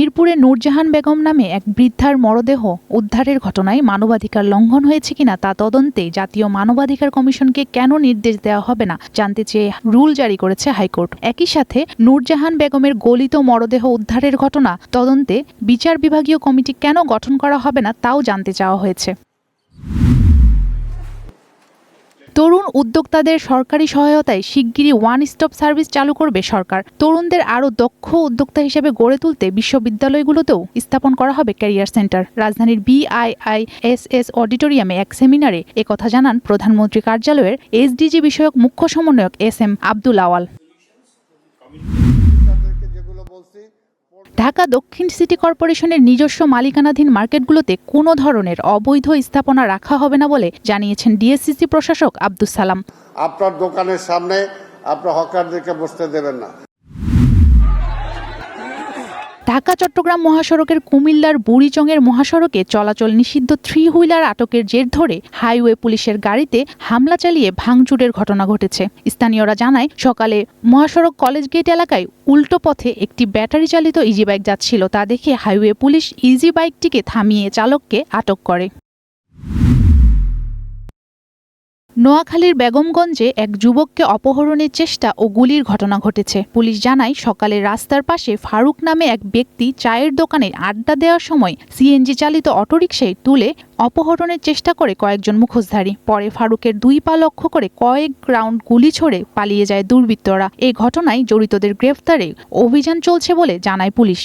মিরপুরে নূরজাহান বেগম নামে এক বৃদ্ধার মরদেহ উদ্ধারের ঘটনায় মানবাধিকার লঙ্ঘন হয়েছে কিনা তা তদন্তে জাতীয় মানবাধিকার কমিশনকে কেন নির্দেশ দেওয়া হবে না জানতে চেয়ে রুল জারি করেছে হাইকোর্ট। একই সাথে নূরজাহান বেগমের গলিত মরদেহ উদ্ধারের ঘটনা তদন্তে বিচার বিভাগীয় কমিটি কেন গঠন করা হবে না তাও জানতে চাওয়া হয়েছে। তরুণ উদ্যোক্তাদের সরকারি সহায়তায় শিগগিরই ওয়ান স্টপ সার্ভিস চালু করবে সরকার। তরুণদের আরও দক্ষ উদ্যোক্তা হিসেবে গড়ে তুলতে বিশ্ববিদ্যালয়গুলোতেও স্থাপন করা হবে ক্যারিয়ার সেন্টার। রাজধানীর BIISS অডিটোরিয়ামে এক সেমিনারে একথা জানান প্রধানমন্ত্রী কার্যালয়ের SDG বিষয়ক মুখ্য সমন্বয়ক SM আব্দুল আওয়াল। ঢাকা দক্ষিণ সিটি কর্পোরেশনের নিজস্ব মালিকানাধীন মার্কেটগুলোতে কোনো ধরনের অবৈধ স্থাপনা রাখা হবে না বলে জানিয়েছেন DSCC প্রশাসক আব্দুস সালাম। আপনার দোকানের সামনে আপনার হকারদেরকে বসতে দেবেন না। ঢাকা চট্টগ্রাম মহাসড়কের কুমিল্লার বুড়িচংয়ের মহাসড়কে চলাচল নিষিদ্ধ 3 হুইলার আটকের জের ধরে হাইওয়ে পুলিশের গাড়িতে হামলা চালিয়ে ভাঙচুরের ঘটনা ঘটেছে। স্থানীয়রা জানায়, সকালে মহাসড়ক কলেজ গেট এলাকায় উল্টো পথে একটি ব্যাটারি চালিত ইজি বাইক যাচ্ছিল। তা দেখে হাইওয়ে পুলিশ ইজি বাইকটিকে থামিয়ে চালককে আটক করে। নোয়াখালীর বেগমগঞ্জে এক যুবককে অপহরণের চেষ্টা ও গুলির ঘটনা ঘটেছে। পুলিশ জানায়, সকালে রাস্তার পাশে ফারুক নামে এক ব্যক্তি চায়ের দোকানে আড্ডা দেওয়ার সময় CNG চালিত অটোরিকশায় তুলে অপহরণের চেষ্টা করে কয়েকজন মুখোশধারী। পরে ফারুকের 2 পা লক্ষ্য করে কয়েক রাউন্ড গুলি ছোড়ে পালিয়ে যায় দুর্বৃত্তরা। এই ঘটনায় জড়িতদের গ্রেফতারে অভিযান চলছে বলে জানায় পুলিশ।